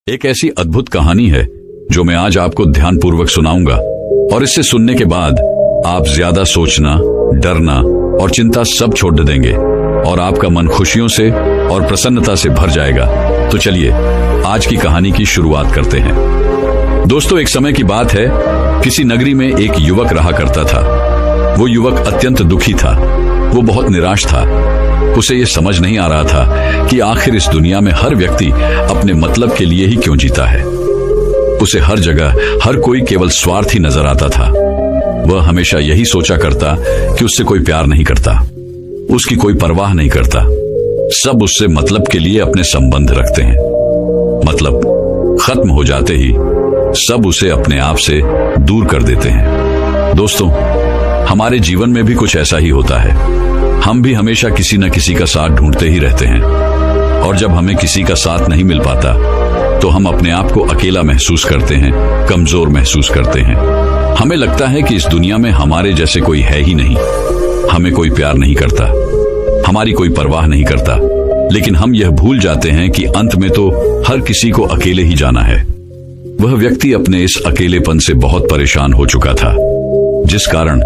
एक ऐसी अद्भुत कहानी है जो मैं आज आपको ध्यानपूर्वक सुनाऊंगा और इससे सुनने के बाद आप ज्यादा सोचना, डरना और चिंता सब छोड़ देंगे और आपका मन खुशियों से और प्रसन्नता से भर जाएगा। तो चलिए आज की कहानी की शुरुआत करते हैं। दोस्तों, एक समय की बात है, किसी नगरी में एक युवक रहा करता था। वो युवक अत्यंत दुखी था। वो बहुत निराश था। उसे ये समझ नहीं आ रहा था कि आखिर इस दुनिया में हर व्यक्ति अपने मतलब के लिए ही क्यों जीता है। उसे हर जगह हर कोई केवल स्वार्थी नजर आता था। वह हमेशा यही सोचा करता कि उससे कोई प्यार नहीं करता, उसकी कोई परवाह नहीं करता। सब उससे मतलब के लिए अपने संबंध रखते हैं। मतलब खत्म हो जाते ही सब उसे अपने आप से दूर कर देते हैं। दोस्तों, हमारे जीवन में भी कुछ ऐसा ही होता है। हम भी हमेशा किसी न किसी का साथ ढूंढते ही रहते हैं और जब हमें किसी का साथ नहीं मिल पाता तो हम अपने आप को अकेला महसूस करते हैं, कमजोर महसूस करते हैं। हमें लगता है कि इस दुनिया में हमारे जैसे कोई है ही नहीं, हमें कोई प्यार नहीं करता, हमारी कोई परवाह नहीं करता। लेकिन हम यह भूल जाते हैं कि अंत में तो हर किसी को अकेले ही जाना है। वह व्यक्ति अपने इस अकेलेपन से बहुत परेशान हो चुका था, जिस कारण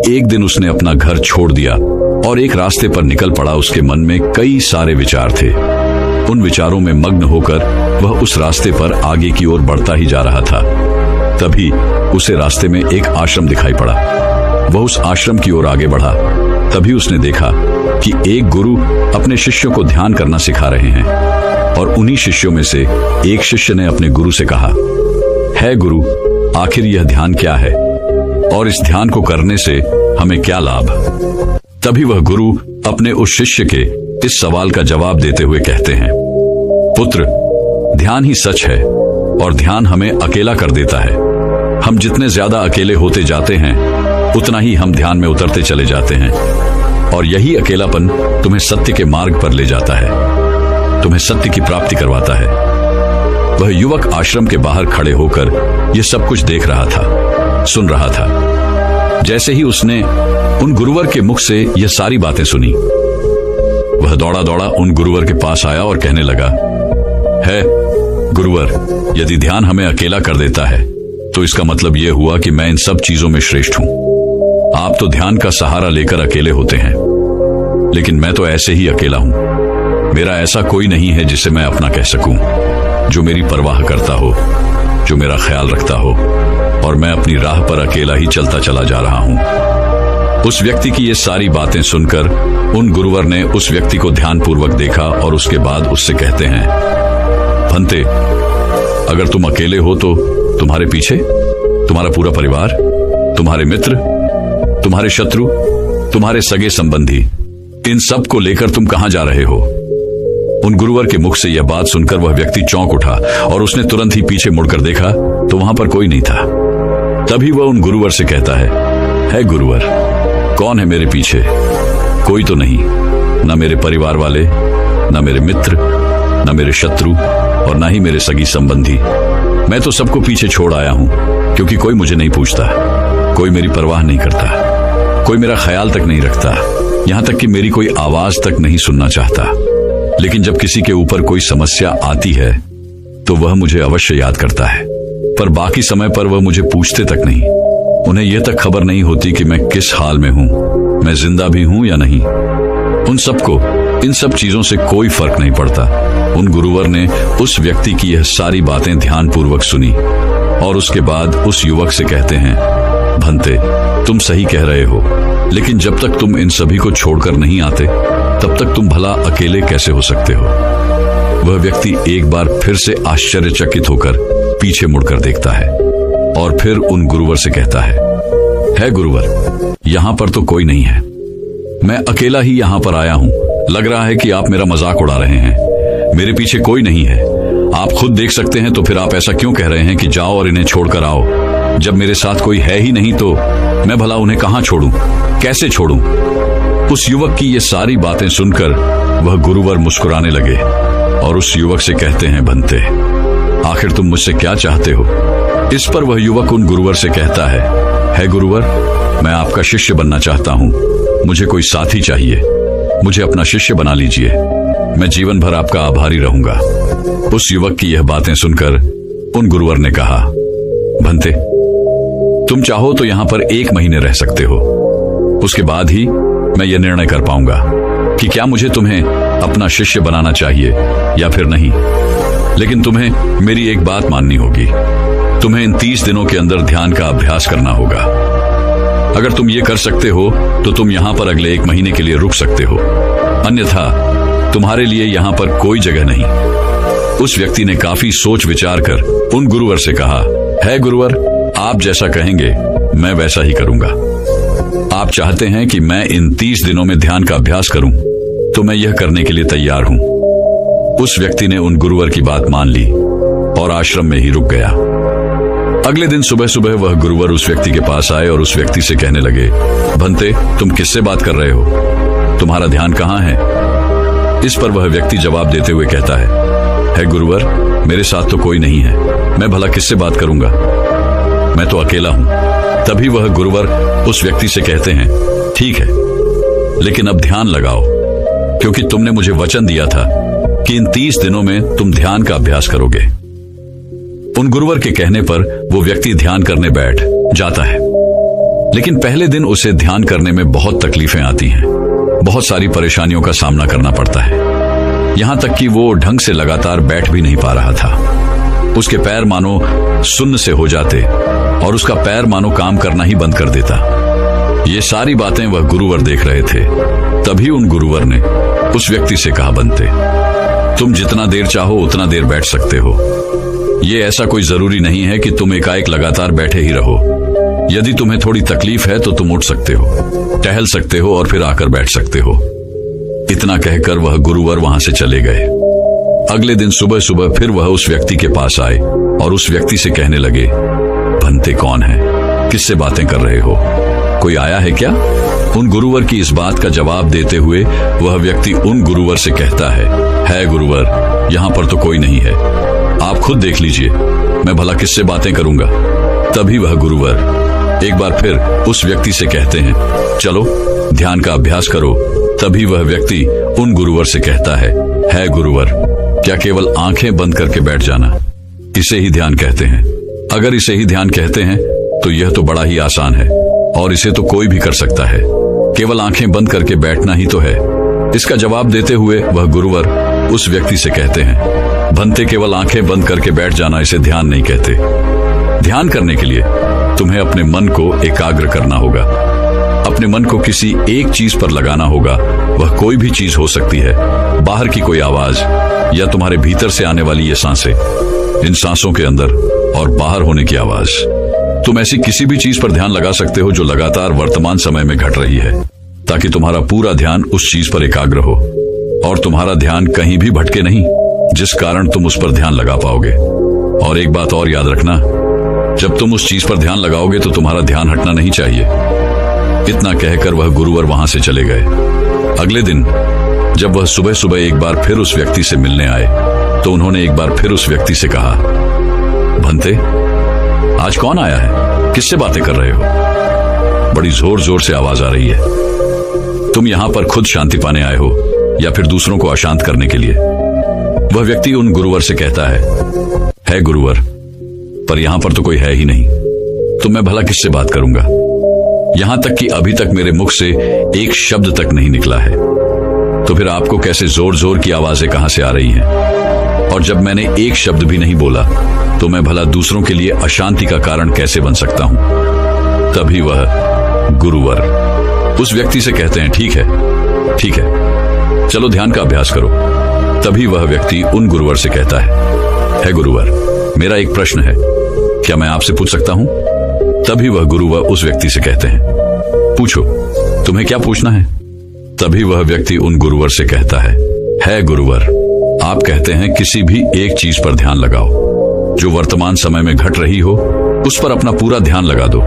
एक दिन उसने अपना घर छोड़ दिया और एक रास्ते पर निकल पड़ा। उसके मन में कई सारे विचार थे। उन विचारों में मग्न होकर वह उस रास्ते पर आगे की ओर बढ़ता ही जा रहा था। तभी उसे रास्ते में एक आश्रम दिखाई पड़ा। वह उस आश्रम की ओर आगे बढ़ा। तभी उसने देखा कि एक गुरु अपने शिष्यों को ध्यान करना सिखा रहे हैं और उन्हीं शिष्यों में से एक शिष्य ने अपने गुरु से कहा, है गुरु, आखिर यह ध्यान क्या है और इस ध्यान को करने से हमें क्या लाभ? तभी वह गुरु अपने उस शिष्य के इस सवाल का जवाब देते हुए कहते हैं, पुत्र, ध्यान ही सच है और ध्यान हमें अकेला कर देता है। हम जितने ज्यादा अकेले होते जाते हैं उतना ही हम ध्यान में उतरते चले जाते हैं और यही अकेलापन तुम्हें सत्य के मार्ग पर ले जाता है, तुम्हें सत्य की प्राप्ति करवाता है। वह युवक आश्रम के बाहर खड़े होकर यह सब कुछ देख रहा था, सुन रहा था। जैसे ही उसने उन गुरुवर के मुख से यह सारी बातें सुनी, वह दौड़ा दौड़ा उन गुरुवर के पास आया और कहने लगा, है गुरुवर, यदि ध्यान हमें अकेला कर देता है तो इसका मतलब यह हुआ कि मैं इन सब चीजों में श्रेष्ठ हूं। आप तो ध्यान का सहारा लेकर अकेले होते हैं, लेकिन मैं तो ऐसे ही अकेला हूं। मेरा ऐसा कोई नहीं है जिसे मैं अपना कह सकूं, जो मेरी परवाह करता हो, जो मेरा ख्याल रखता हो, और मैं अपनी राह पर अकेला ही चलता चला जा रहा हूं। उस व्यक्ति की ये सारी बातें सुनकर उन गुरुवर ने उस व्यक्ति को ध्यानपूर्वक देखा और उसके बाद उससे कहते हैं, भंते, अगर तुम अकेले हो तो तुम्हारे पीछे तुम्हारा पूरा परिवार, तुम्हारे मित्र, तुम्हारे शत्रु, तुम्हारे सगे संबंधी, इन सब को लेकर तुम कहां जा रहे हो? उन गुरुवर के मुख से यह बात सुनकर वह व्यक्ति चौंक उठा और उसने तुरंत ही पीछे मुड़कर देखा तो वहां पर कोई नहीं था। तभी वह उन गुरुवर से कहता है गुरुवर, कौन है मेरे पीछे? कोई तो नहीं, न मेरे परिवार वाले, न मेरे मित्र, न मेरे शत्रु और न ही मेरे सगी संबंधी। मैं तो सबको पीछे छोड़ आया हूं क्योंकि कोई मुझे नहीं पूछता, कोई मेरी परवाह नहीं करता, कोई मेरा ख्याल तक नहीं रखता, यहां तक कि मेरी कोई आवाज तक नहीं सुनना चाहता। लेकिन जब किसी के ऊपर कोई समस्या आती है तो वह मुझे अवश्य याद करता है, पर बाकी समय पर वह मुझे पूछते तक नहीं। उन्हें यह तक खबर नहीं होती कि मैं किस हाल में हूं, मैं जिंदा भी हूं या नहीं। उन सबको इन सब चीजों से कोई फर्क नहीं पड़ता। उन गुरुवर ने उस व्यक्ति की यह सारी बातें ध्यानपूर्वक सुनी और उसके बाद उस युवक से कहते हैं, भंते, तुम सही कह रहे हो, लेकिन जब तक तुम इन सभी को छोड़कर नहीं आते तब तक तुम भला अकेले कैसे हो सकते हो? वह व्यक्ति एक बार फिर से आश्चर्यचकित होकर पीछे मुड़कर देखता है और फिर उन गुरुवर से कहता है गुरुवर, यहां पर तो कोई नहीं है, मैं अकेला ही यहां पर आया हूं। लग रहा है कि आप मेरा मजाक उड़ा रहे हैं। मेरे पीछे कोई नहीं है, आप खुद देख सकते हैं, तो फिर आप ऐसा क्यों कह रहे हैं कि जाओ और इन्हें छोड़कर आओ? जब मेरे साथ कोई है ही नहीं तो मैं भला उन्हें कहां छोड़ूं, कैसे छोड़ूं? उस युवक की ये सारी बातें सुनकर वह गुरुवर मुस्कुराने लगे और उस युवक से कहते हैं, भंते, आखिर तुम मुझसे क्या चाहते हो? इस पर वह युवक उन गुरुवर से कहता है गुरुवर, मैं आपका शिष्य बनना चाहता हूं, मुझे कोई साथी चाहिए, मुझे अपना शिष्य बना लीजिए, मैं जीवन भर आपका आभारी रहूंगा। उस युवक की यह बातें सुनकर उन गुरुवर ने कहा, भंते, तुम चाहो तो यहां पर 1 महीने रह सकते हो। उसके बाद ही मैं यह निर्णय कर पाऊंगा कि क्या मुझे तुम्हें अपना शिष्य बनाना चाहिए या फिर नहीं। लेकिन तुम्हें मेरी एक बात माननी होगी। तुम्हें इन 30 दिनों के अंदर ध्यान का अभ्यास करना होगा। अगर तुम ये कर सकते हो तो तुम यहां पर अगले 1 महीने के लिए रुक सकते हो, अन्यथा तुम्हारे लिए यहां पर कोई जगह नहीं। उस व्यक्ति ने काफी सोच विचार कर उन गुरुवर से कहा, है गुरुवर, आप जैसा कहेंगे मैं वैसा ही करूंगा। आप चाहते हैं कि मैं इन 30 दिनों में ध्यान का अभ्यास करूं, तो मैं यह करने के लिए तैयार हूं। उस व्यक्ति ने उन गुरुवर की बात मान ली और आश्रम में ही रुक गया। अगले दिन सुबह सुबह वह गुरुवर उस व्यक्ति के पास आए और उस व्यक्ति से कहने लगे, भंते, तुम किससे बात कर रहे हो? तुम्हारा ध्यान कहाँ है? इस पर वह व्यक्ति जवाब देते हुए कहता है गुरुवर, मेरे साथ तो कोई नहीं है, मैं भला किससे बात करूंगा, मैं तो अकेला हूं। तभी वह गुरुवर उस व्यक्ति से कहते हैं, ठीक है, लेकिन अब ध्यान लगाओ, क्योंकि तुमने मुझे वचन दिया था कि इन 30 दिनों में तुम ध्यान का अभ्यास करोगे। उन गुरुवर के कहने पर वो व्यक्ति ध्यान करने बैठ जाता है। लेकिन पहले दिन उसे ध्यान करने में बहुत तकलीफें आती हैं, बहुत सारी परेशानियों का सामना करना पड़ता है। यहां तक कि वो ढंग से लगातार बैठ भी नहीं पा रहा था। उसके पैर मानो सुन्न से हो जाते और उसका पैर मानो काम करना ही बंद कर देता। ये सारी बातें वह गुरुवर देख रहे थे। तभी उन गुरुवर ने उस व्यक्ति से कहा, बनते, तुम जितना देर चाहो उतना देर बैठ सकते हो। ये ऐसा कोई जरूरी नहीं है कि तुम एकाएक लगातार बैठे ही रहो। यदि तुम्हें थोड़ी तकलीफ है तो तुम उठ सकते हो, टहल सकते हो और फिर आकर बैठ सकते हो। इतना कहकर वह गुरुवर वहां से चले गए। अगले दिन सुबह सुबह फिर वह उस व्यक्ति के पास आए और उस व्यक्ति से कहने लगे, भंते कौन है, किससे बातें कर रहे हो, कोई आया है क्या? उन गुरुवर की इस बात का जवाब देते हुए वह व्यक्ति उन गुरुवर से कहता है गुरुवर, यहाँ पर तो कोई नहीं है, आप खुद देख लीजिए, मैं भला किससे बातें करूंगा। तभी वह गुरुवर एक बार फिर उस व्यक्ति से कहते हैं, चलो ध्यान का अभ्यास करो। तभी वह व्यक्ति उन गुरुवर से कहता है गुरुवर, क्या केवल आंखें बंद करके बैठ जाना, इसे ही ध्यान कहते हैं? अगर इसे ही ध्यान कहते हैं तो यह तो बड़ा ही आसान है और इसे तो कोई भी कर सकता है, केवल आंखें बंद करके बैठना ही तो है। इसका जवाब देते हुए वह गुरुवर उस व्यक्ति से कहते हैं, भंते, केवल आंखें बंद करके बैठ जाना इसे ध्यान नहीं कहते। ध्यान करने के लिए तुम्हें अपने मन को एकाग्र करना होगा, अपने मन को किसी एक चीज पर लगाना होगा। वह कोई भी चीज हो सकती है, बाहर की कोई आवाज या तुम्हारे भीतर से आने वाली ये सांसें, इन सांसों के अंदर और बाहर होने की आवाज। तुम ऐसी किसी भी चीज पर ध्यान लगा सकते हो जो लगातार वर्तमान समय में घट रही है, ताकि तुम्हारा पूरा ध्यान उस चीज पर एकाग्र हो और तुम्हारा ध्यान कहीं भी भटके नहीं, जिस कारण तुम उस पर ध्यान लगा पाओगे। और एक बात और याद रखना, जब तुम उस चीज पर ध्यान लगाओगे तो तुम्हारा ध्यान हटना नहीं चाहिए। इतना कहकर वह गुरुवर वहां से चले गए। अगले दिन जब वह सुबह सुबह एक बार फिर उस व्यक्ति से मिलने आए तो उन्होंने एक बार फिर उस व्यक्ति से कहा, भंते, आज कौन आया है, किससे बातें कर रहे हो? बड़ी जोर जोर से आवाज आ रही है। तुम यहां पर खुद शांति पाने आए हो या फिर दूसरों को अशांत करने के लिए? वह व्यक्ति उन गुरुवर से कहता है गुरुवर, पर यहां पर तो कोई है ही नहीं, तो मैं भला किससे बात करूंगा? यहां तक कि अभी तक मेरे मुख से एक शब्द तक नहीं निकला है, तो फिर आपको कैसे जोर जोर की आवाजें कहां से आ रही हैं? और जब मैंने एक शब्द भी नहीं बोला तो मैं भला दूसरों के लिए अशांति का कारण कैसे बन सकता हूं? तभी वह गुरुवर उस व्यक्ति से कहते हैं, ठीक है, चलो ध्यान का अभ्यास करो। तभी वह व्यक्ति उन गुरुवर से कहता है गुरुवर, मेरा एक प्रश्न है, क्या मैं आपसे पूछ सकता हूं? तभी वह गुरुवर उस व्यक्ति से कहते हैं, पूछो, तुम्हें क्या पूछना है? तभी वह व्यक्ति उन गुरुवर से कहता है गुरुवर, आप कहते हैं किसी भी एक चीज पर ध्यान लगाओ जो वर्तमान समय में घट रही हो, उस पर अपना पूरा ध्यान लगा दो।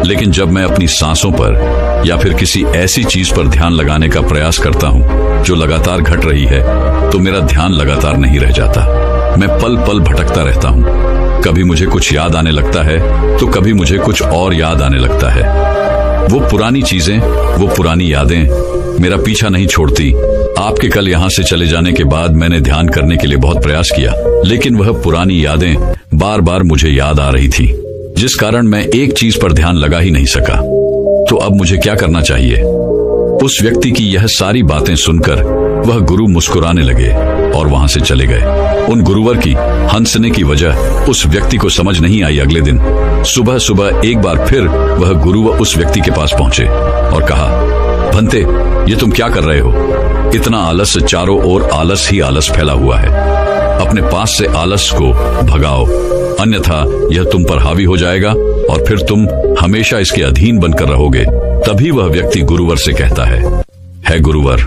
लेकिन जब मैं अपनी सांसों पर या फिर किसी ऐसी चीज पर ध्यान लगाने का प्रयास करता हूं जो लगातार घट रही है, तो मेरा ध्यान लगातार नहीं रह जाता। मैं पल पल भटकता रहता हूं। कभी मुझे कुछ याद आने लगता है तो कभी मुझे कुछ और याद आने लगता है। वो पुरानी चीजें, वो पुरानी यादें मेरा पीछा नहीं छोड़ती, आपके कल यहाँ से चले जाने के बाद मैंने ध्यान करने के लिए बहुत प्रयास किया, लेकिन वह पुरानी यादें बार बार मुझे याद आ रही थी, जिस कारण मैं एक चीज पर ध्यान लगा ही नहीं सका। तो अब मुझे क्या करना चाहिए? उस व्यक्ति की यह सारी बातें सुनकर वह गुरु मुस्कुराने लगे और वहां से चले गए। उन गुरुवर की हंसने की वजह उस व्यक्ति को समझ नहीं आई। अगले दिन सुबह सुबह एक बार फिर वह गुरु उस व्यक्ति के पास पहुंचे और कहा, भंते, ये तुम क्या कर रहे हो? इतना आलस, चारों ओर आलस ही आलस फैला हुआ है। अपने पास से आलस को भगाओ, अन्यथा यह तुम पर हावी हो जाएगा और फिर तुम हमेशा इसके अधीन बनकर रहोगे। तभी वह व्यक्ति गुरुवर से कहता है गुरुवर,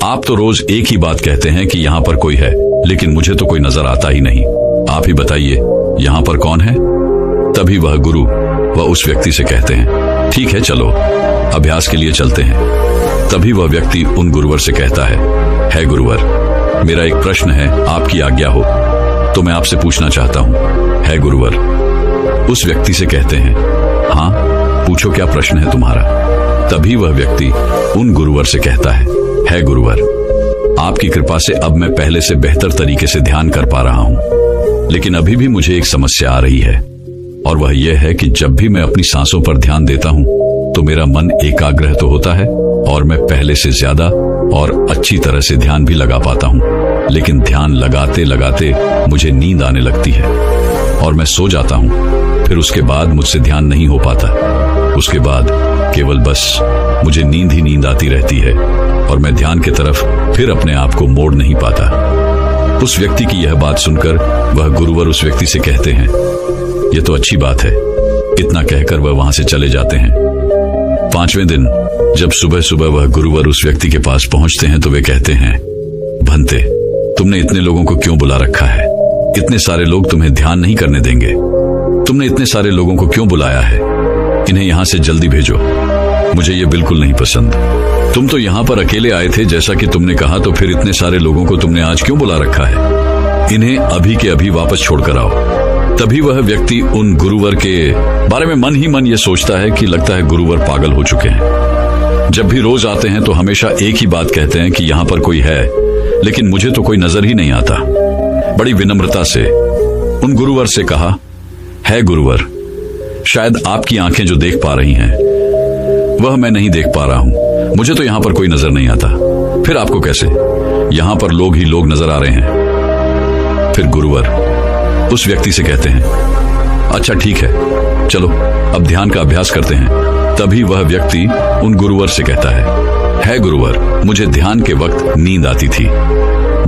आप तो रोज एक ही बात कहते हैं कि यहाँ पर कोई है, लेकिन मुझे तो कोई नजर आता ही नहीं। आप ही बताइए, यहाँ पर कौन है? तभी वह गुरु वह उस व्यक्ति से कहते हैं, ठीक है, चलो अभ्यास के लिए चलते हैं। तभी वह व्यक्ति उन गुरुवर से कहता है गुरुवर, मेरा एक प्रश्न है, आपकी आज्ञा हो तो मैं आपसे पूछना चाहता हूँ। है गुरुवर। उस व्यक्ति से कहते हैं, हाँ पूछो, क्या प्रश्न है तुम्हारा? तभी वह व्यक्ति उन गुरुवर से कहता है गुरुवर, आपकी कृपा से अब मैं पहले से बेहतर तरीके से ध्यान कर पा रहा हूँ, लेकिन अभी भी मुझे एक समस्या आ रही है, और वह यह है कि जब भी मैं अपनी सांसों पर ध्यान देता हूँ तो मेरा मन एकाग्र तो होता है और मैं पहले से ज्यादा और अच्छी तरह से ध्यान भी लगा पाता हूँ, लेकिन ध्यान लगाते लगाते मुझे नींद आने लगती है और मैं सो जाता हूँ। फिर उसके बाद मुझसे ध्यान नहीं हो पाता। उसके बाद केवल बस मुझे नींद ही नींद आती रहती है और मैं ध्यान की तरफ फिर अपने आप को मोड़ नहीं पाता। उस व्यक्ति की यह बात सुनकर वह गुरुवर उस व्यक्ति से कहते हैं, यह तो अच्छी बात है। इतना कहकर वह वहां से चले जाते हैं। 5वें दिन जब सुबह सुबह वह गुरुवर उस व्यक्ति के पास पहुंचते हैं तो वे कहते हैं, भंते, तुमने इतने लोगों को क्यों बुला रखा है? इतने सारे लोग तुम्हें ध्यान नहीं करने देंगे। तुमने इतने सारे लोगों को क्यों बुलाया है? इन्हें यहां से जल्दी भेजो, मुझे ये बिल्कुल नहीं पसंद। तुम तो यहाँ पर अकेले आए थे जैसा कि तुमने कहा, तो फिर इतने सारे लोगों को तुमने आज क्यों बुला रखा है? इन्हें अभी के अभी वापस छोड़कर आओ। तभी वह व्यक्ति उन गुरुवर के बारे में मन ही मन ये सोचता है कि लगता है गुरुवर पागल हो चुके हैं। जब भी रोज आते हैं तो हमेशा एक ही बात कहते हैं कि यहाँ पर कोई है, लेकिन मुझे तो कोई नजर ही नहीं आता। बड़ी विनम्रता से उन गुरुवर से कहा, है गुरुवर, शायद आपकी आंखें जो देख पा रही हैं वह मैं नहीं देख पा रहा हूं। मुझे तो यहां पर कोई नजर नहीं आता। फिर आपको कैसे? यहां पर लोग ही लोग नजर आ रहे हैं। फिर गुरुवर उस व्यक्ति से कहते हैं, अच्छा ठीक है, चलो अब ध्यान का अभ्यास करते हैं। तभी वह व्यक्ति उन गुरुवर से कहता है गुरुवर, मुझे ध्यान के वक्त नींद आती थी।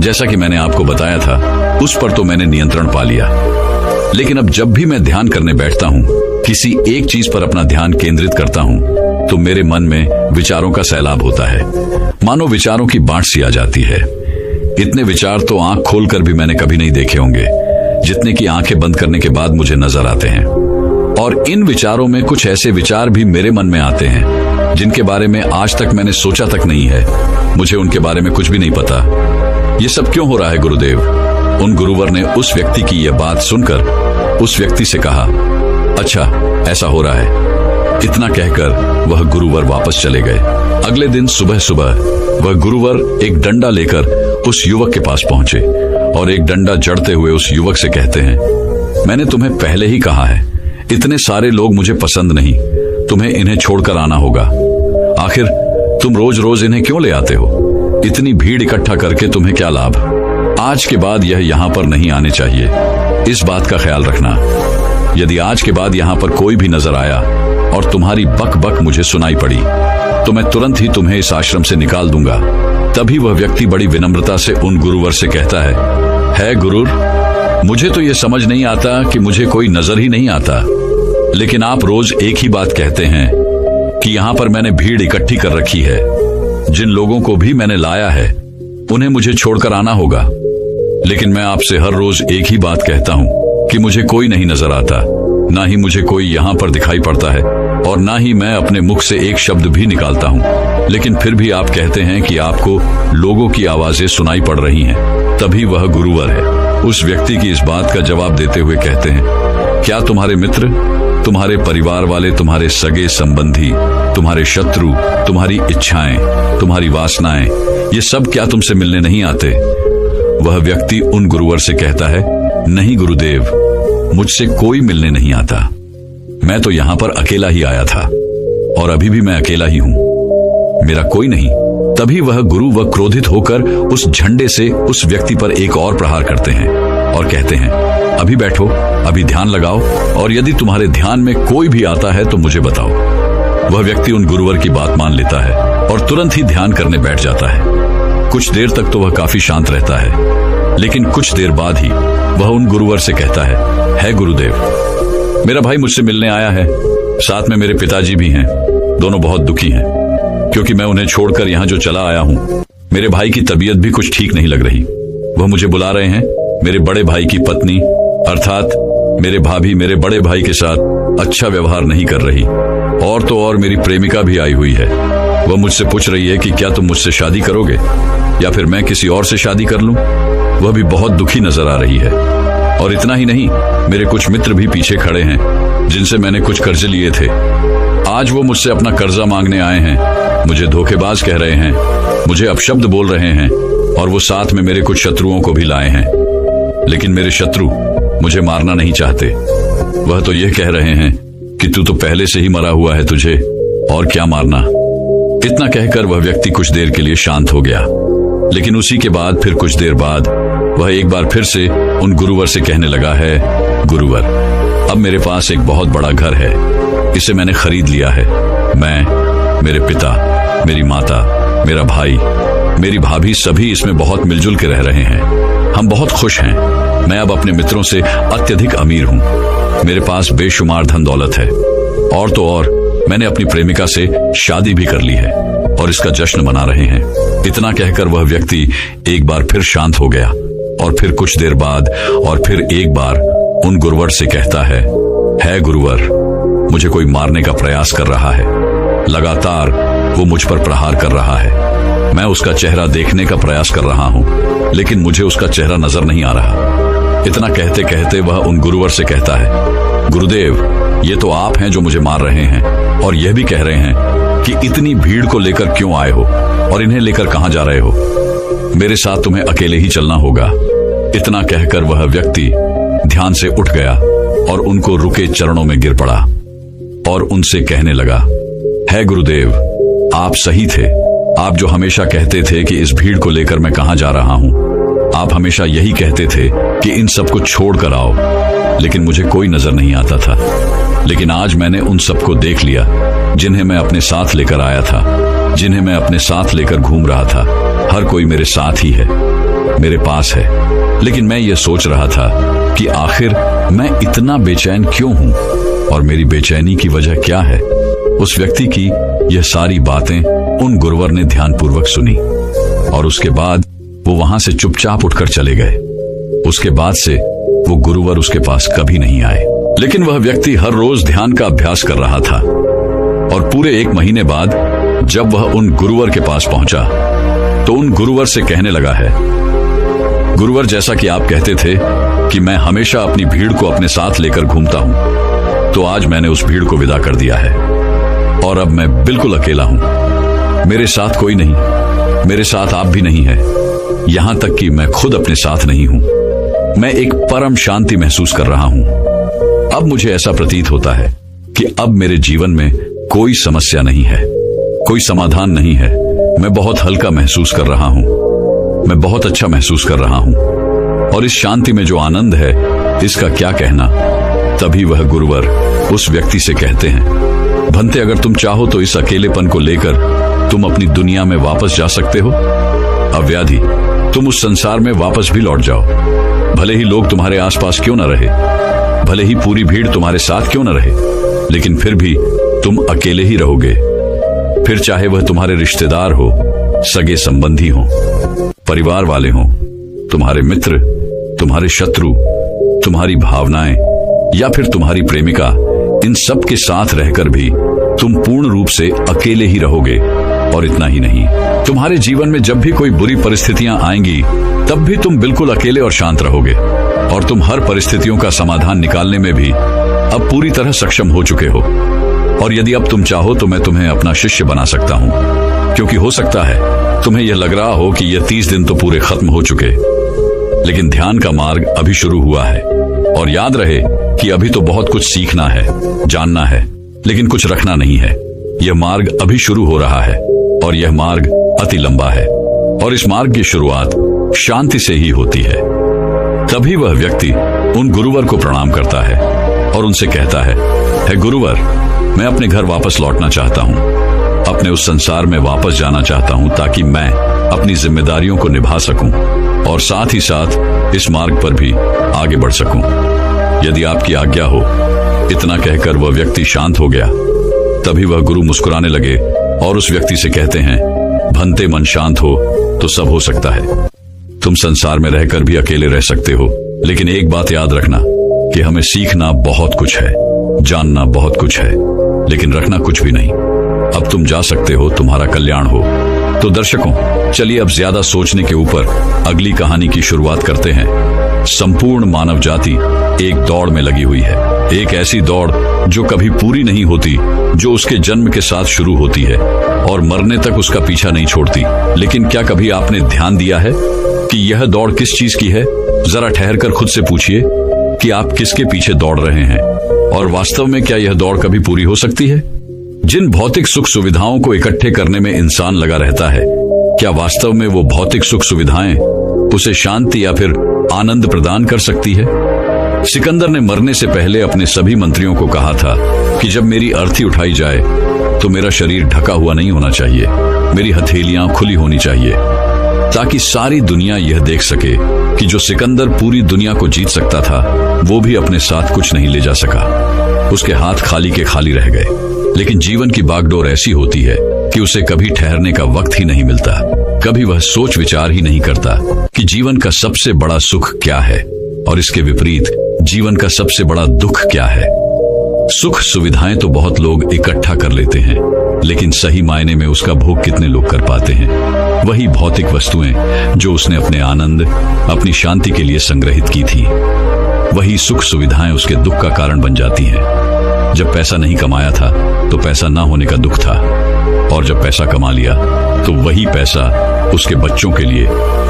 जैसा कि मैंने आपको बताया था, उस पर तो मैंने नियंत्रण पा लिया, लेकिन अब जब भी मैं ध्यान करने बैठता हूँ, किसी एक चीज पर अपना ध्यान केंद्रित करता हूँ, तो मेरे मन में विचारों का सैलाब होता है। मानो विचारों की बाढ़ सी आ जाती है। इतने विचार तो आंख खोलकर भी मैंने कभी नहीं देखे होंगे, जितने की आंखें बंद करने के बाद मुझे नजर आते हैं। और इन विचारों में कुछ ऐसे विचार भी मेरे मन में आते हैं जिनके बारे में आज तक मैंने सोचा तक नहीं है। मुझे उनके बारे में कुछ भी नहीं पता। ये सब क्यों हो रहा है गुरुदेव? उन गुरुवर ने उस व्यक्ति की यह बात सुनकर उस व्यक्ति से कहा, अच्छा ऐसा हो रहा है। इतना कहकर वह गुरुवर वापस चले गए। अगले दिन सुबह सुबह वह गुरुवर एक डंडा लेकर उस युवक के पास पहुंचे और एक डंडा जड़ते हुए उस युवक से कहते हैं, मैंने तुम्हें पहले ही कहा है, इतने सारे लोग मुझे पसंद नहीं, तुम्हें इन्हें छोड़कर आना होगा। आखिर तुम रोज रोज इन्हें क्यों ले आते हो? इतनी भीड़ इकट्ठा करके तुम्हें क्या लाभ? आज के बाद यह यहाँ पर नहीं आने चाहिए। इस बात का ख्याल रखना। यदि आज के बाद यहाँ पर कोई भी नजर आया और तुम्हारी बक बक मुझे सुनाई पड़ी तो मैं तुरंत ही तुम्हें इस आश्रम से निकाल दूंगा। तभी वह व्यक्ति बड़ी विनम्रता से उन गुरुवर से कहता है गुरुर, मुझे तो ये समझ नहीं आता कि मुझे कोई नजर ही नहीं आता, लेकिन आप रोज एक ही बात कहते हैं कि यहाँ पर मैंने भीड़ इकट्ठी कर रखी है। जिन लोगों को भी मैंने लाया है उन्हें मुझे छोड़कर आना होगा, लेकिन मैं आपसे हर रोज एक ही बात कहता हूँ कि मुझे कोई नहीं नजर आता, ना ही मुझे कोई यहाँ पर दिखाई पड़ता है और ना ही मैं अपने मुख से एक शब्द भी निकालता हूँ, लेकिन फिर भी आप कहते हैं कि आपको लोगों की आवाजें सुनाई पड़ रही हैं। तभी वह गुरुवर है उस व्यक्ति की इस बात का जवाब देते हुए कहते हैं, क्या तुम्हारे मित्र, तुम्हारे परिवार वाले, तुम्हारे सगे संबंधी, तुम्हारे शत्रु, तुम्हारी इच्छाएं, तुम्हारी वासनाएं, ये सब क्या तुमसे मिलने नहीं आते? वह व्यक्ति उन गुरुवर से कहता है, नहीं गुरुदेव, मुझसे कोई मिलने नहीं आता। मैं तो यहां पर अकेला ही आया था और अभी भी मैं अकेला ही हूं, मेरा कोई नहीं। तभी वह गुरु व क्रोधित होकर उस झंडे से उस व्यक्ति पर एक और प्रहार करते हैं और कहते हैं, अभी बैठो, अभी ध्यान लगाओ, और यदि तुम्हारे ध्यान में कोई भी आता है तो मुझे बताओ। वह व्यक्ति उन गुरुवर की बात मान लेता है और तुरंत ही ध्यान करने बैठ जाता है। कुछ देर तक तो वह काफी शांत रहता है, लेकिन कुछ देर बाद ही वह उन गुरुवर से कहता है गुरुदेव, मेरा भाई मुझसे मिलने आया है, साथ में मेरे पिताजी भी हैं। दोनों बहुत दुखी हैं क्योंकि मैं उन्हें छोड़कर यहाँ जो चला आया हूँ। मेरे भाई की तबीयत भी कुछ ठीक नहीं लग रही। वह मुझे बुला रहे हैं। मेरे बड़े भाई की पत्नी अर्थात मेरे भाभी मेरे बड़े भाई के साथ अच्छा व्यवहार नहीं कर रही, और तो और मेरी प्रेमिका भी आई हुई है। वह मुझसे पूछ रही है कि क्या तुम मुझसे शादी करोगे या फिर मैं किसी और से शादी कर लूं। वह भी बहुत दुखी नजर आ रही है। और इतना ही नहीं, मेरे कुछ मित्र भी पीछे खड़े हैं जिनसे मैंने कुछ कर्जे लिए थे। आज वो मुझसे अपना कर्जा मांगने आए हैं, मुझे धोखेबाज कह रहे हैं, मुझे अपशब्द बोल रहे हैं, और वो साथ में मेरे कुछ शत्रुओं को भी लाए हैं। लेकिन मेरे शत्रु मुझे मारना नहीं चाहते। वह तो यह कह रहे हैं कि तू तो पहले से ही मरा हुआ है, तुझे और क्या मारना। इतना कहकर वह व्यक्ति कुछ देर के लिए शांत हो गया, लेकिन उसी के बाद फिर कुछ देर बाद वह एक बार फिर से उन गुरुवर से कहने लगा है, गुरुवर, अब मेरे पास एक बहुत बड़ा घर है, इसे मैंने खरीद लिया है। मैं, मेरे पिता, मेरी माता, मेरा भाई, मेरी भाभी सभी इसमें बहुत मिलजुल के रह रहे हैं। हम बहुत खुश हैं। मैं अब अपने मित्रों से अत्यधिक अमीर हूँ। मेरे पास बेशुमार धन दौलत है, और तो और मैंने अपनी प्रेमिका से शादी भी कर ली है और इसका जश्न मना रहे हैं। इतना कहकर वह व्यक्ति एक बार फिर शांत हो गया और फिर कुछ देर बाद और फिर एक बार उन गुरुवर से कहता है गुरुवर, मुझे कोई मारने का प्रयास कर रहा है। लगातार वो मुझ पर प्रहार कर रहा है। मैं उसका चेहरा देखने का प्रयास कर रहा हूँ, लेकिन मुझे उसका चेहरा नजर नहीं आ रहा। इतना कहते कहते वह उन गुरुवर से कहता है, गुरुदेव, ये तो आप हैं जो मुझे मार रहे हैं, और यह भी कह रहे हैं कि इतनी भीड़ को लेकर क्यों आए हो और इन्हें लेकर कहां जा रहे हो। मेरे साथ तुम्हें अकेले ही चलना होगा। इतना कहकर वह व्यक्ति ध्यान से उठ गया और उनको रुके चरणों में गिर पड़ा और उनसे कहने लगा, है गुरुदेव, आप सही थे। आप जो हमेशा कहते थे कि इस भीड़ को लेकर मैं कहां जा रहा हूं। आप हमेशा यही कहते थे कि इन सबको छोड़ कर आओ, लेकिन मुझे कोई नजर नहीं आता था। लेकिन आज मैंने उन सबको देख लिया जिन्हें मैं अपने साथ लेकर आया था, जिन्हें मैं अपने साथ लेकर घूम रहा था। हर कोई मेरे साथ ही है, मेरे पास है। लेकिन मैं ये सोच रहा था कि आखिर मैं इतना बेचैन क्यों हूं और मेरी बेचैनी की वजह क्या है। उस व्यक्ति की यह सारी बातें उन गुरुवर ने ध्यानपूर्वक सुनी और उसके बाद वो वहां से चुपचाप उठकर चले गए। उसके बाद से वो गुरुवर उसके पास कभी नहीं आए। लेकिन वह व्यक्ति हर रोज ध्यान का अभ्यास कर रहा था और पूरे 1 महीने बाद जब वह उन गुरुवर के पास पहुंचा तो उन गुरुवर से कहने लगा है, गुरुवर, जैसा कि आप कहते थे कि मैं हमेशा अपनी भीड़ को अपने साथ लेकर घूमता हूं, तो आज मैंने उस भीड़ को विदा कर दिया है और अब मैं बिल्कुल अकेला हूं। मेरे साथ कोई नहीं, मेरे साथ आप भी नहीं है, यहां तक कि मैं खुद अपने साथ नहीं हूं। मैं एक परम शांति महसूस कर रहा हूं। अब मुझे ऐसा प्रतीत होता है कि अब मेरे जीवन में कोई समस्या नहीं है, कोई समाधान नहीं है। मैं बहुत हल्का महसूस कर रहा हूं, मैं बहुत अच्छा महसूस कर रहा हूं, और इस शांति में जो आनंद है इसका क्या कहना। तभी वह गुरुवर उस व्यक्ति से कहते हैं, भंते, अगर तुम चाहो तो इस अकेलेपन को लेकर तुम अपनी दुनिया में वापस जा सकते हो। अव्याधि, तुम उस संसार में वापस भी लौट जाओ। भले ही लोग तुम्हारे आसपास क्यों न रहे, भले ही पूरी भीड़ तुम्हारे साथ क्यों न रहे, लेकिन फिर भी तुम अकेले ही रहोगे। फिर चाहे वह तुम्हारे रिश्तेदार हो, सगे संबंधी हो, परिवार वाले हो, तुम्हारे मित्र, तुम्हारे शत्रु, तुम्हारी भावनाएं या फिर तुम्हारी प्रेमिका, इन सब के साथ रहकर भी तुम पूर्ण रूप से अकेले ही रहोगे। और इतना ही नहीं, तुम्हारे जीवन में जब भी कोई बुरी परिस्थितियां आएंगी तब भी तुम बिल्कुल अकेले और शांत रहोगे, और तुम हर परिस्थितियों का समाधान निकालने में भी अब पूरी तरह सक्षम हो चुके हो। और यदि अब तुम चाहो तो मैं तुम्हें अपना शिष्य बना सकता हूं, क्योंकि हो सकता है तुम्हें यह लग रहा हो कि यह 30 दिन तो पूरे खत्म हो चुके, लेकिन ध्यान का मार्ग अभी शुरू हुआ है। और याद रहे कि अभी तो बहुत कुछ सीखना है, जानना है, लेकिन कुछ रखना नहीं है। यह मार्ग अभी शुरू हो रहा है और यह मार्ग अति लंबा है, और इस मार्ग की शुरुआत शांति से ही होती है। तभी वह व्यक्ति उन गुरुवर को प्रणाम करता है और उनसे कहता है गुरुवर, मैं अपने घर वापस लौटना चाहता हूँ, अपने उस संसार में वापस जाना चाहता हूँ, ताकि मैं अपनी जिम्मेदारियों को निभा सकूं और साथ ही साथ इस मार्ग पर भी आगे बढ़ सकूं। यदि आपकी आज्ञा हो। इतना कहकर वह व्यक्ति शांत हो गया। तभी वह गुरु मुस्कुराने लगे और उस व्यक्ति से कहते हैं, भंते मन शांत हो तो सब हो सकता है। तुम संसार में रहकर भी अकेले रह सकते हो, लेकिन एक बात याद रखना कि हमें सीखना बहुत कुछ है, जानना बहुत कुछ है, लेकिन रखना कुछ भी नहीं। अब तुम जा सकते हो, तुम्हारा कल्याण हो। तो दर्शकों, चलिए अब ज्यादा सोचने के ऊपर अगली कहानी की शुरुआत करते हैं। संपूर्ण मानव जाति एक दौड़ में लगी हुई है, एक ऐसी दौड़ जो कभी पूरी नहीं होती, जो उसके जन्म के साथ शुरू होती है और मरने तक उसका पीछा नहीं छोड़ती। लेकिन क्या कभी आपने ध्यान दिया है कि यह दौड़ किस चीज की है? जरा ठहर कर खुद से पूछिए कि आप किसके पीछे दौड़ रहे हैं, और वास्तव में क्या यह दौड़ कभी पूरी हो सकती है? जिन भौतिक सुख सुविधाओं को इकट्ठे करने में इंसान लगा रहता है, क्या वास्तव में वो भौतिक सुख सुविधाएं उसे शांति या फिर आनंद प्रदान कर सकती है? सिकंदर ने मरने से पहले अपने सभी मंत्रियों को कहा था कि जब मेरी अर्थी उठाई जाए तो मेरा शरीर ढका हुआ नहीं होना चाहिए, मेरी हथेलियां खुली होनी चाहिए, ताकि सारी दुनिया यह देख सके कि जो सिकंदर पूरी दुनिया को जीत सकता था, वो भी अपने साथ कुछ नहीं ले जा सका। उसके हाथ खाली के खाली रह गए। लेकिन जीवन की बागडोर ऐसी होती है कि उसे कभी ठहरने का वक्त ही नहीं मिलता। कभी वह सोच विचार ही नहीं करता कि जीवन का सबसे बड़ा सुख क्या है, और इसके विपरीत जीवन का सबसे बड़ा दुख क्या है। सुख सुविधाएं तो बहुत लोग इकट्ठा कर लेते हैं, लेकिन सही मायने में उसका भोग कितने लोग कर पाते हैं? वही भौतिक वस्तुएं जो उसने अपने आनंद, अपनी शांति के लिए संग्रहित की थी, वही सुख सुविधाएं उसके दुख का कारण बन जाती हैं। जब पैसा नहीं कमाया था तो पैसा ना होने का दुख था, और जब पैसा कमा लिया तो वही पैसा उसके बच्चों के लिए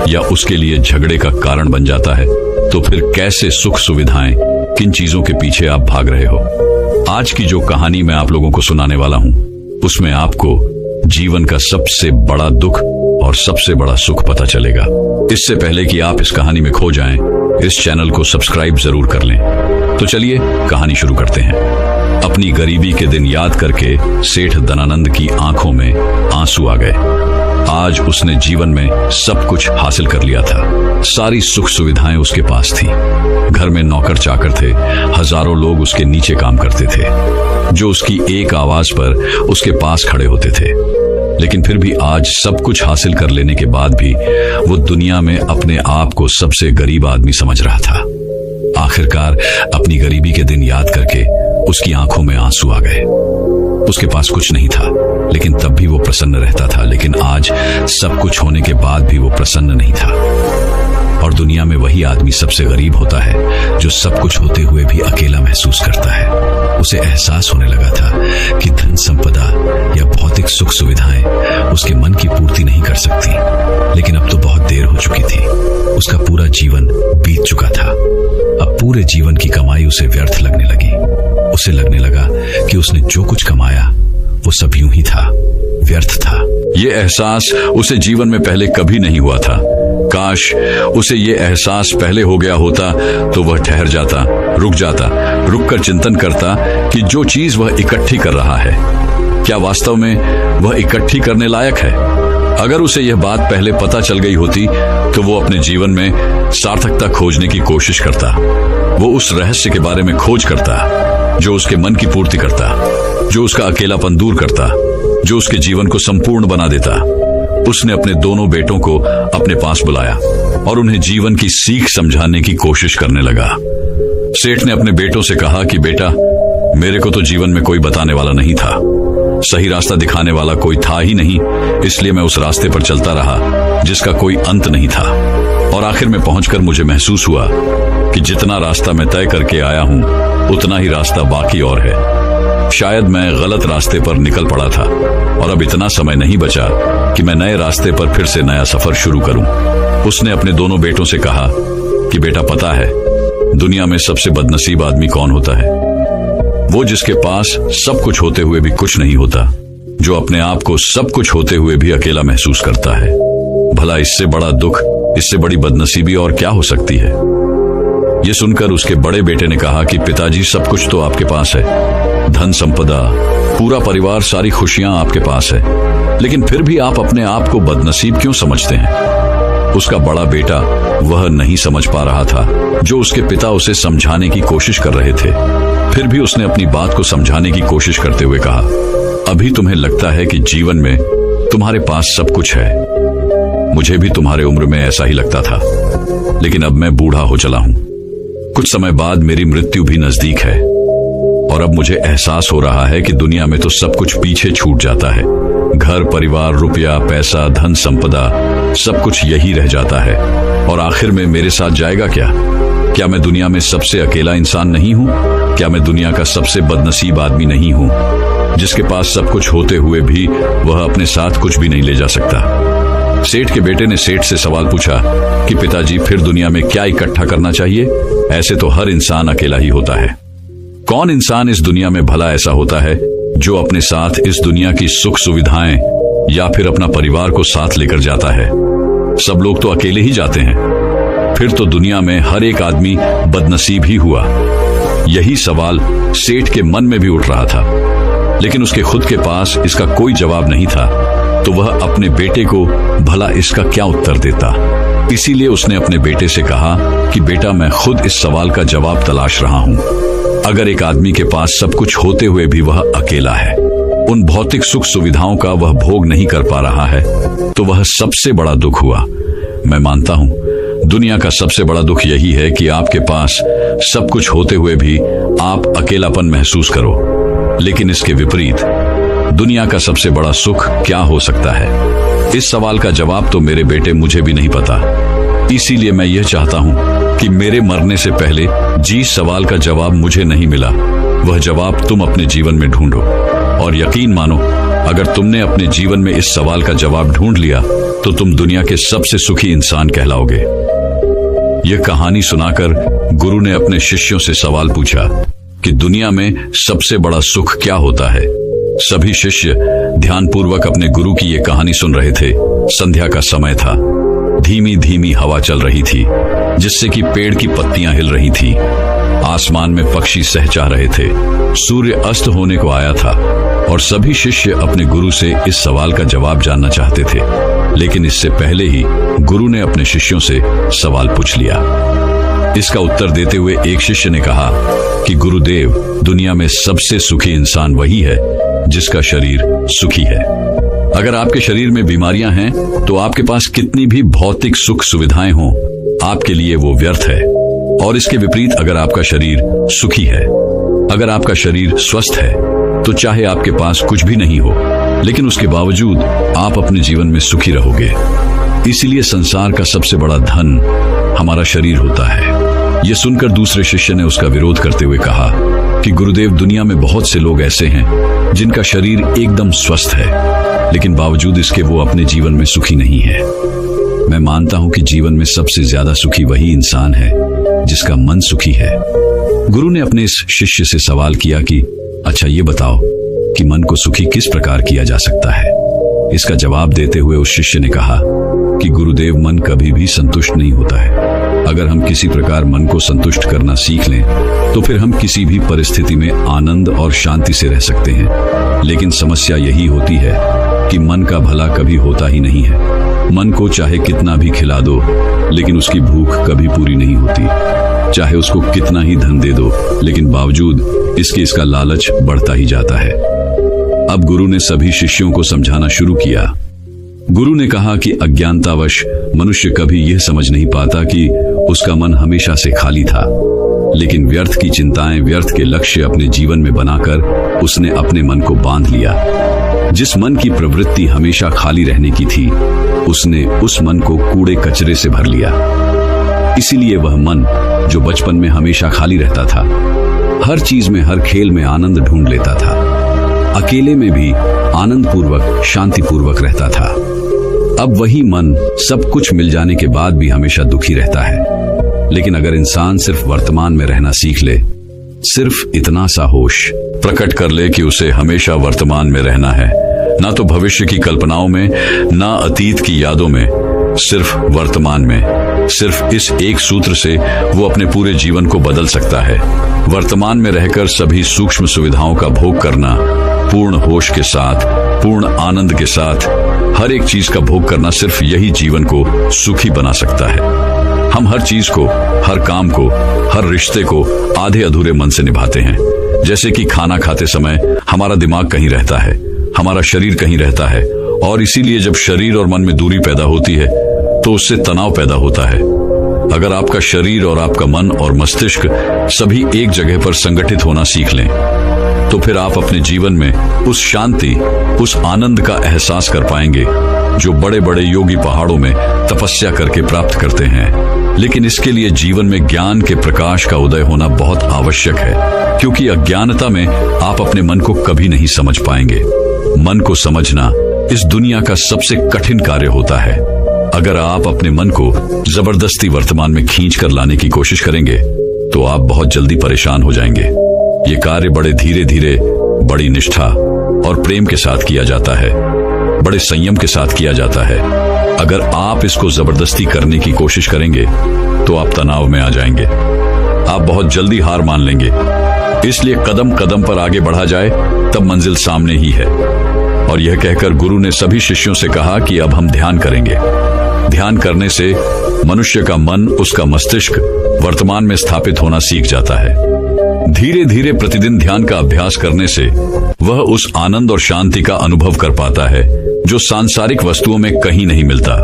या उसके लिए झगड़े का कारण बन जाता है। तो फिर कैसे सुख सुविधाएं, किन चीजों के पीछे आप भाग रहे हो? आज की जो कहानी मैं आप लोगों को सुनाने वाला हूं, उसमें आपको जीवन का सबसे बड़ा दुख और सबसे बड़ा सुख पता चलेगा। इससे पहले कि आप इस कहानी में खो जाएं, इस चैनल को सब्सक्राइब जरूर कर लें। तो चलिए कहानी शुरू करते हैं। अपनी गरीबी के दिन याद करके सेठ धनानंद की आंखों में आंसू आ गए। आज उसने जीवन में सब कुछ हासिल कर लिया था। सारी सुख सुविधाएं उसके पास थी। घर में नौकर चाकर थे, हजारों लोग उसके नीचे काम करते थे, जो उसकी एक आवाज पर उसके पास खड़े होते थे। लेकिन फिर भी आज सब कुछ हासिल कर लेने के बाद भी वो दुनिया में अपने आप को सबसे गरीब आदमी समझ रहा था। आखिरकार अपनी गरीबी के दिन याद करके उसकी आंखों में आंसू आ गए। उसके पास कुछ नहीं था, लेकिन तब भी वो प्रसन्न रहता था। लेकिन आज सब कुछ होने के बाद भी वो प्रसन्न नहीं था। और दुनिया में वही आदमी सबसे गरीब होता है जो सब कुछ होते हुए भी अकेला महसूस करता है। उसे एहसास होने लगा था कि धन संपदा या भौतिक सुख सुविधाएं उसके मन की पूर्ति नहीं कर सकती। लेकिन अब तो बहुत देर हो चुकी थी। उसका पूरा जीवन बीत चुका था। अब पूरे जीवन की कमाई उसे व्यर्थ लगने लगी। उसे लगने लगा कि उसने जो कुछ कमाया वो सब यूं ही था, व्यर्थ था। ये एहसास उसे जीवन में पहले कभी नहीं हुआ था। काश उसे ये एहसास पहले हो गया होता तो वह ठहर जाता, रुक जाता, रुक कर चिंतन करता कि जो चीज वह इकट्ठी कर रहा है, क्या वास्तव में वह इकट्ठी करने लायक है। अगर उसे यह बात पहले पता चल गई होती तो वो अपने जीवन में सार्थकता खोजने की कोशिश करता। वो उस रहस्य के बारे में खोज करता जो उसके मन की पूर्ति करता, जो उसका अकेलापन दूर करता, जो उसके जीवन को संपूर्ण बना देता। उसने अपने दोनों बेटों को अपने पास बुलाया और उन्हें जीवन की सीख समझाने की कोशिश करने लगा। सेठ ने अपने बेटों से कहा कि बेटा, मेरे को तो जीवन में कोई बताने वाला नहीं था, सही रास्ता दिखाने वाला कोई था ही नहीं, इसलिए मैं उस रास्ते पर चलता रहा जिसका कोई अंत नहीं था। और आखिर में पहुंचकर मुझे महसूस हुआ कि जितना रास्ता मैं तय करके आया हूं, उतना ही रास्ता बाकी और है। शायद मैं गलत रास्ते पर निकल पड़ा था और अब इतना समय नहीं बचा कि मैं नए रास्ते पर फिर से नया सफर शुरू करूं। उसने अपने दोनों बेटों से कहा कि बेटा, पता है दुनिया में सबसे बदनसीब आदमी कौन होता है? वो जिसके पास सब कुछ होते हुए भी कुछ नहीं होता, जो अपने आप को सब कुछ होते हुए भी अकेला महसूस करता है। भला इससे बड़ा दुख, इससे बड़ी बदनसीबी और क्या हो सकती है? ये सुनकर उसके बड़े बेटे ने कहा कि पिताजी, सब कुछ तो आपके पास है, धन संपदा, पूरा परिवार, सारी खुशियां आपके पास है, लेकिन फिर भी आप अपने आप को बदनसीब क्यों समझते हैं? उसका बड़ा बेटा वह नहीं समझ पा रहा था जो उसके पिता उसे समझाने की कोशिश कर रहे थे। फिर भी उसने अपनी बात को समझाने की कोशिश करते हुए कहा, अभी तुम्हें लगता है कि जीवन में तुम्हारे पास सब कुछ है। मुझे भी तुम्हारे उम्र में ऐसा ही लगता था, लेकिन अब मैं बूढ़ा हो चला हूं। कुछ समय बाद मेरी मृत्यु भी नजदीक है और अब मुझे एहसास हो रहा है कि दुनिया में तो सब कुछ पीछे छूट जाता है। घर, परिवार, रुपया, पैसा, धन संपदा, सब कुछ यही रह जाता है और आखिर में मेरे साथ जाएगा क्या? क्या मैं दुनिया में सबसे अकेला इंसान नहीं हूं? क्या मैं दुनिया का सबसे बदनसीब आदमी नहीं हूं, जिसके पास सब कुछ होते हुए भी वह अपने साथ कुछ भी नहीं ले जा सकता? सेठ के बेटे ने सेठ से सवाल पूछा कि पिताजी, फिर दुनिया में क्या इकट्ठा करना चाहिए? ऐसे तो हर इंसान अकेला ही होता है। कौन इंसान इस दुनिया में भला ऐसा होता है जो अपने साथ इस दुनिया की सुख सुविधाएं या फिर अपना परिवार को साथ लेकर जाता है? सब लोग तो अकेले ही जाते हैं। फिर तो दुनिया में हर एक आदमी बदनसीब ही हुआ। यही सवाल सेठ के मन में भी उठ रहा था, लेकिन उसके खुद के पास इसका कोई जवाब नहीं था, तो वह अपने बेटे को भला इसका क्या उत्तर देता। इसीलिए उसने अपने बेटे से कहा कि बेटा, मैं खुद इस सवाल का जवाब तलाश रहा हूं। अगर एक आदमी के पास सब कुछ होते हुए भी वह अकेला है, उन भौतिक सुख सुविधाओं का वह भोग नहीं कर पा रहा है, तो वह सबसे बड़ा दुख हुआ। मैं मानता हूं दुनिया का सबसे बड़ा दुख यही है कि आपके पास सब कुछ होते हुए भी आप अकेलापन महसूस करो। लेकिन इसके विपरीत दुनिया का सबसे बड़ा सुख क्या हो सकता है? इस सवाल का जवाब तो मेरे बेटे मुझे भी नहीं पता। इसीलिए मैं यह चाहता हूं कि मेरे मरने से पहले जिस सवाल का जवाब मुझे नहीं मिला, वह जवाब तुम अपने जीवन में ढूंढो। और यकीन मानो, अगर तुमने अपने जीवन में इस सवाल का जवाब ढूंढ लिया तो तुम दुनिया के सबसे सुखी इंसान कहलाओगे। यह कहानी सुनाकर गुरु ने अपने शिष्यों से सवाल पूछा कि दुनिया में सबसे बड़ा सुख क्या होता है? सभी शिष्य ध्यानपूर्वक अपने गुरु की ये कहानी सुन रहे थे। संध्या का समय था। धीमी धीमी हवा चल रही थी, जिससे कि पेड़ की पत्तियां हिल रही थी। आसमान में पक्षी सहचा रहे थे। सूर्य अस्त होने को आया था और सभी शिष्य अपने गुरु से इस सवाल का जवाब जानना चाहते थे। लेकिन इससे पहले ही गुरु ने अपने शिष्यों से सवाल पूछ लिया। इसका उत्तर देते हुए एक शिष्य ने कहा कि गुरुदेव, दुनिया में सबसे सुखी इंसान वही है जिसका शरीर सुखी है। अगर आपके शरीर में बीमारियां हैं तो आपके पास कितनी भी भौतिक सुख सुविधाएं हों, आपके लिए वो व्यर्थ है। और इसके विपरीत अगर आपका शरीर सुखी है, अगर आपका शरीर स्वस्थ है, तो चाहे आपके पास कुछ भी नहीं हो, लेकिन उसके बावजूद आप अपने जीवन में सुखी रहोगे। इसीलिए संसार का सबसे बड़ा धन हमारा शरीर होता है। यह सुनकर दूसरे शिष्य ने उसका विरोध करते हुए कहा कि गुरुदेव, दुनिया में बहुत से लोग ऐसे हैं जिनका शरीर एकदम स्वस्थ है, लेकिन बावजूद इसके वो अपने जीवन में सुखी नहीं है। मैं मानता हूं कि जीवन में सबसे ज्यादा सुखी वही इंसान है जिसका मन सुखी है। गुरु ने अपने इस शिष्य से सवाल किया कि अच्छा ये बताओ कि मन को सुखी किस प्रकार किया जा सकता है। इसका जवाब देते हुए उस शिष्य ने कहा कि गुरुदेव, मन कभी भी संतुष्ट नहीं होता है। अगर हम किसी प्रकार मन को संतुष्ट करना सीख लें तो फिर हम किसी भी परिस्थिति में आनंद और शांति से रह सकते हैं। लेकिन समस्या यही होती है कि मन का भला कभी होता ही नहीं है। मन को चाहे कितना भी खिला दो, लेकिन उसकी भूख कभी पूरी नहीं होती। चाहे उसको कितना ही धन दे दो, लेकिन बावजूद इसका लालच बढ़ता ही जाता है। अब गुरु ने सभी शिष्यों को समझाना शुरू किया। गुरु ने कहा कि अज्ञानतावश मनुष्य कभी यह समझ नहीं पाता कि उसका मन हमेशा से खाली था, लेकिन व्यर्थ की चिंताएं, व्यर्थ के लक्ष्य अपने जीवन में बनाकर उसने अपने मन को बांध लिया। जिस मन की प्रवृत्ति हमेशा खाली रहने की थी, उसने उस मन को कूड़े कचरे से भर लिया। इसीलिए वह मन जो बचपन में हमेशा खाली रहता था, हर चीज में, हर खेल में आनंद ढूंढ लेता था। अकेले में भी आनंद पूर्वक, शांति पूर्वक रहता था। अब वही मन सब कुछ मिल जाने के बाद भी हमेशा दुखी रहता है। लेकिन अगर इंसान सिर्फ वर्तमान में रहना सीख ले, सिर्फ इतना सा होश प्रकट कर ले कि उसे हमेशा वर्तमान में रहना है, ना तो भविष्य की कल्पनाओं में, ना अतीत की यादों में, सिर्फ वर्तमान में, सिर्फ इस एक सूत्र से वो अपने पूरे जीवन को बदल सकता है। वर्तमान में रहकर सभी सूक्ष्म सुविधाओं का भोग करना, पूर्ण होश के साथ, पूर्ण आनंद के साथ हर एक चीज का भोग करना, सिर्फ यही जीवन को सुखी बना सकता है। हम हर चीज को, हर काम को, हर रिश्ते को आधे अधूरे मन से निभाते हैं। जैसे कि खाना खाते समय हमारा दिमाग कहीं रहता है, हमारा शरीर कहीं रहता है, और इसीलिए जब शरीर और मन में दूरी पैदा होती है तो उससे तनाव पैदा होता है। अगर आपका शरीर और आपका मन और मस्तिष्क सभी एक जगह पर संगठित होना सीख लें, तो फिर आप अपने जीवन में उस शांति, उस आनंद का एहसास कर पाएंगे जो बड़े बड़े योगी पहाड़ों में तपस्या करके प्राप्त करते हैं। लेकिन इसके लिए जीवन में ज्ञान के प्रकाश का उदय होना बहुत आवश्यक है, क्योंकि अज्ञानता में आप अपने मन को कभी नहीं समझ पाएंगे। मन को समझना इस दुनिया का सबसे कठिन कार्य होता है। अगर आप अपने मन को जबरदस्ती वर्तमान में खींच कर लाने की कोशिश करेंगे तो आप बहुत जल्दी परेशान हो जाएंगे। ये कार्य बड़े धीरे धीरे, बड़ी निष्ठा और प्रेम के साथ किया जाता है, बड़े संयम के साथ किया जाता है। अगर आप इसको जबरदस्ती करने की कोशिश करेंगे तो आप तनाव में आ जाएंगे, आप बहुत जल्दी हार मान लेंगे। इसलिए कदम कदम पर आगे बढ़ा जाए तब मंजिल सामने ही है। और यह कहकर गुरु ने सभी शिष्यों से कहा कि अब हम ध्यान करेंगे। ध्यान करने से मनुष्य का मन, उसका मस्तिष्क वर्तमान में स्थापित होना सीख जाता है। धीरे धीरे प्रतिदिन ध्यान का अभ्यास करने से वह उस आनंद और शांति का अनुभव कर पाता है जो सांसारिक वस्तुओं में कहीं नहीं मिलता,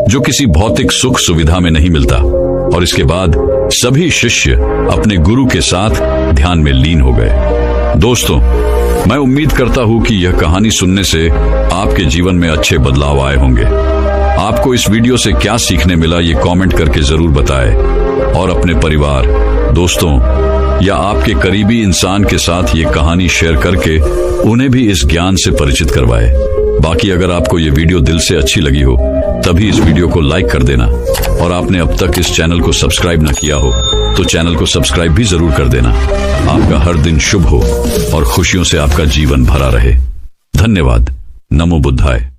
जो किसी भौतिक सुख सुविधा में नहीं मिलता। और इसके बाद सभी शिष्य अपने गुरु के साथ ध्यान में लीन हो गए। दोस्तों, मैं उम्मीद करता हूं कि यह कहानी सुनने से आपके जीवन में अच्छे बदलाव आए होंगे। आपको इस वीडियो से क्या सीखने मिला, ये कमेंट करके जरूर बताएं और अपने परिवार, दोस्तों या आपके करीबी इंसान के साथ ये कहानी शेयर करके उन्हें भी इस ज्ञान से परिचित करवाएं। बाकी अगर आपको ये वीडियो दिल से अच्छी लगी हो तभी इस वीडियो को लाइक कर देना, और आपने अब तक इस चैनल को सब्सक्राइब न किया हो तो चैनल को सब्सक्राइब भी जरूर कर देना। आपका हर दिन शुभ हो और खुशियों से आपका जीवन भरा रहे। धन्यवाद। नमो बुद्धाय।